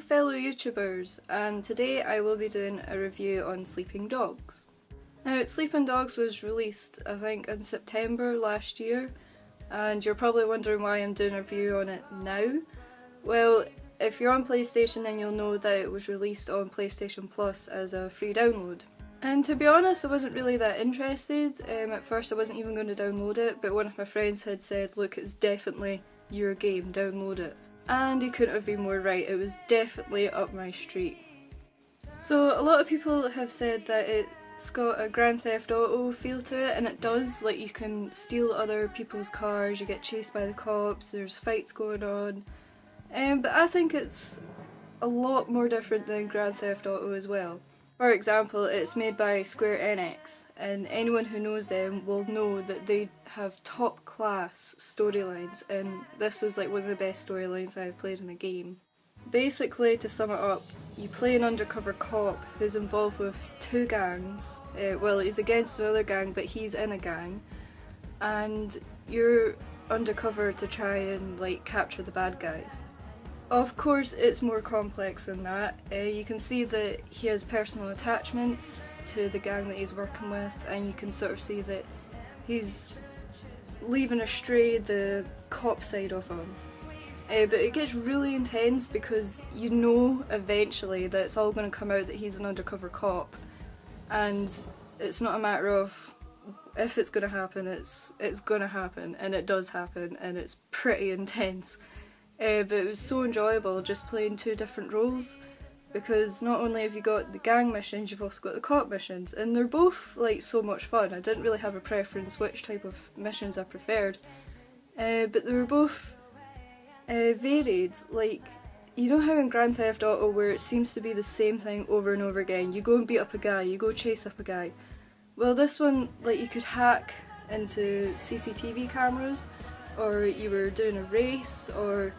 fellow YouTubers, and today I will be doing a review on Sleeping Dogs. Now, Sleeping Dogs was released I think in September last year, and you're probably wondering why I'm doing a review on it now. Well, if you're on PlayStation then you'll know that it was released on PlayStation Plus as a free download. And to be honest, I wasn't really that interested. At first I wasn't even going to download it, but one of my friends had said, look, it's definitely your game, download it. And he couldn't have been more right, it was definitely up my street. So a lot of people have said that it's got a Grand Theft Auto feel to it, and it does. Like, you can steal other people's cars, you get chased by the cops, there's fights going on. But I think it's a lot more different than Grand Theft Auto as well. For example, it's made by Square Enix, and anyone who knows them will know that they have top class storylines, and this was like one of the best storylines I've played in a game. Basically, to sum it up, you play an undercover cop who's involved with two gangs. Well, he's against another gang, but he's in a gang, and you're undercover to try and like capture the bad guys. Of course, it's more complex than that. You can see that he has personal attachments to the gang that he's working with, and you can sort of see that he's leaving astray the cop side of him. But it gets really intense because you know eventually that it's all going to come out that he's an undercover cop, and it's not a matter of if it's going to happen, it's going to happen, and it does happen, and it's pretty intense. But it was so enjoyable just playing two different roles, because not only have you got the gang missions, you've also got the cop missions, and they're both like so much fun. I didn't really have a preference which type of missions I preferred, but they were both varied. Like, you know how in Grand Theft Auto where it seems to be the same thing over and over again, you go and beat up a guy, you go chase up a guy. Well, this one, like, you could hack into CCTV cameras, or you were doing a race, or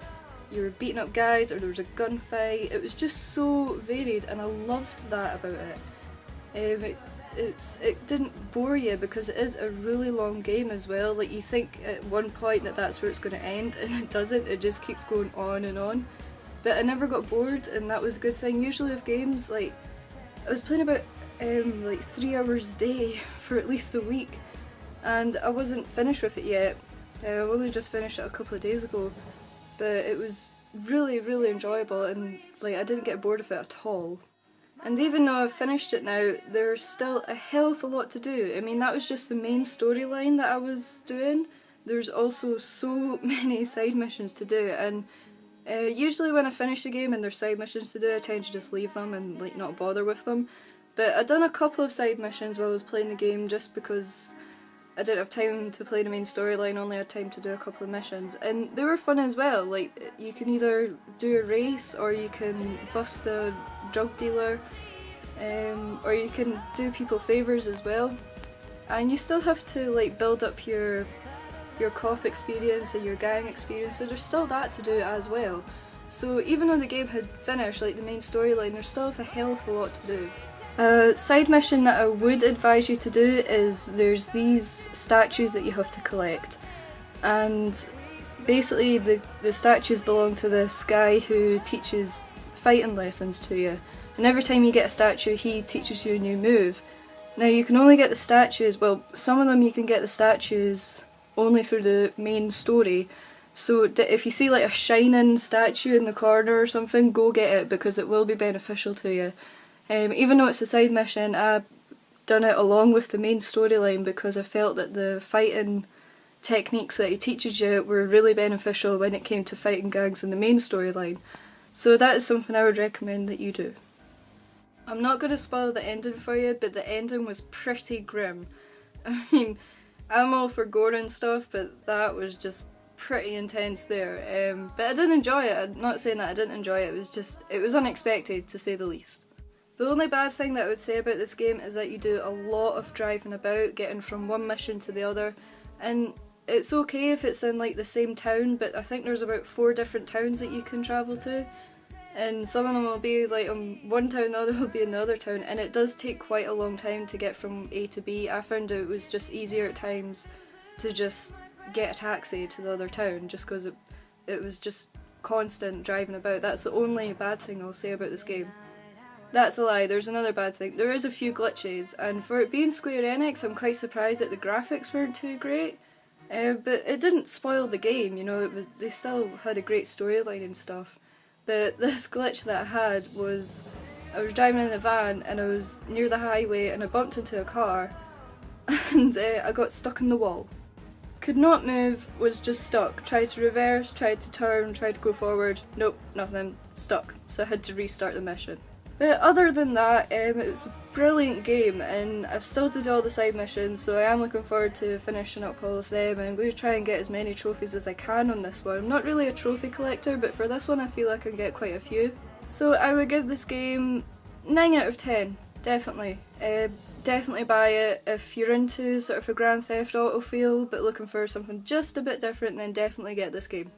you were beating up guys, or there was a gunfight. It was just so varied, and I loved that about it. It didn't bore you because it is a really long game as well. Like, you think at one point that that's where it's going to end, and it doesn't. It just keeps going on and on. But I never got bored, and that was a good thing. Usually with games, like, I was playing about like 3 hours a day for at least a week, and I wasn't finished with it yet. I've only just finished it a couple of days ago, but it was really, really enjoyable, and like, I didn't get bored of it at all. And even though I've finished it now, there's still a hell of a lot to do. I mean, that was just the main storyline that I was doing. There's also so many side missions to do, and usually when I finish a game and there's side missions to do, I tend to just leave them and like not bother with them. But I've done a couple of side missions while I was playing the game just because I didn't have time to play the main storyline, only had time to do a couple of missions, and they were fun as well. Like, you can either do a race, or you can bust a drug dealer, or you can do people favours as well. And you still have to like build up your cop experience and your gang experience, so there's still that to do as well. So even though the game had finished, like the main storyline, there's still a hell of a lot to do. A side mission that I would advise you to do is there's these statues that you have to collect, and basically the statues belong to this guy who teaches fighting lessons to you, and every time you get a statue he teaches you a new move. Now, you can only get the statues, well, some of them you can get the statues only through the main story, so if you see like a shining statue in the corner or something, go get it because it will be beneficial to you. Even though it's a side mission, I've done it along with the main storyline because I felt that the fighting techniques that he teaches you were really beneficial when it came to fighting gangs in the main storyline. So that is something I would recommend that you do. I'm not going to spoil the ending for you, but the ending was pretty grim. I mean, I'm all for gore and stuff, but that was just pretty intense there. But I did enjoy it. I'm not saying that I didn't enjoy it, it was unexpected to say the least. The only bad thing that I would say about this game is that you do a lot of driving about, getting from one mission to the other, and it's okay if it's in like the same town, but I think there's about 4 different towns that you can travel to, and some of them will be like in one town, the other will be in the other town, and it does take quite a long time to get from A to B. I found it was just easier at times to just get a taxi to the other town, just because it was just constant driving about. That's the only bad thing I'll say about this game. That's a lie, there's another bad thing. There is a few glitches, and for it being Square Enix, I'm quite surprised that the graphics weren't too great. But it didn't spoil the game, you know, they still had a great storyline and stuff. But this glitch that I had was, I was driving in a van and I was near the highway and I bumped into a car and I got stuck in the wall. Could not move, was just stuck. Tried to reverse, tried to turn, tried to go forward. Nope, nothing. Stuck. So I had to restart the mission. But other than that, it was a brilliant game and I've still did all the side missions, so I am looking forward to finishing up all of them, and I'm going to try and get as many trophies as I can on this one. I'm not really a trophy collector, but for this one I feel like I can get quite a few. So I would give this game 9 out of 10, definitely. Definitely buy it if you're into sort of a Grand Theft Auto feel but looking for something just a bit different, then definitely get this game.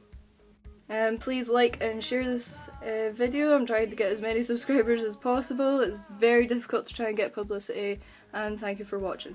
Please like and share this video. I'm trying to get as many subscribers as possible. It's very difficult to try and get publicity, and thank you for watching.